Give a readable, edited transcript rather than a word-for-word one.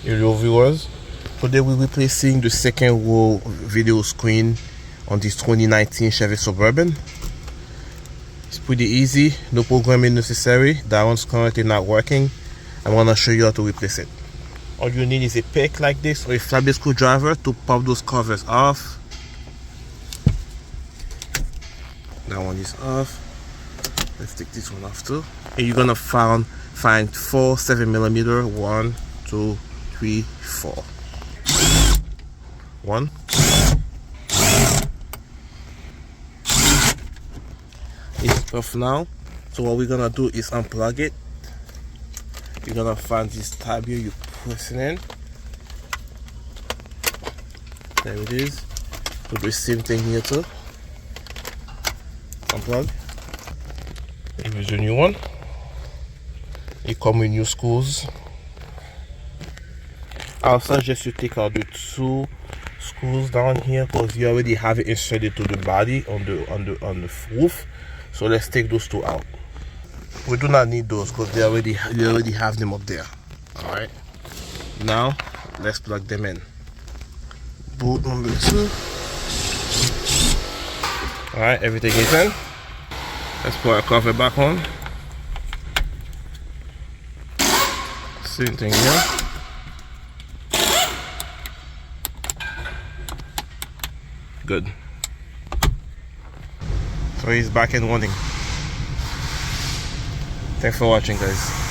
Hello viewers, today we're replacing the second row video screen on this 2019 Chevy Suburban. It's pretty easy, no programming necessary. That one's currently not working. I want to show you how to replace it. All you need is a pick like this or a flathead screwdriver to pop those covers off. That one is off. Let's take this one off too. And you're gonna find 4 7mm. 1, 2, 3, 4. 1. It's off now. So what we're gonna do is unplug it. You're gonna find this tab here, you press it in. There it is. Do the same thing here too. Unplug. Here's a new one. It comes with new screws. I'll suggest you take out the 2 screws down here because you already have it inserted to the body on the roof. So let's take those 2 out. We do not need those because they already have them up there. All right. Now let's plug them in. Bolt number 2. All right, everything is in. Let's put our cover back on. Same thing here. Good. So he's back and running. Thanks for watching, guys.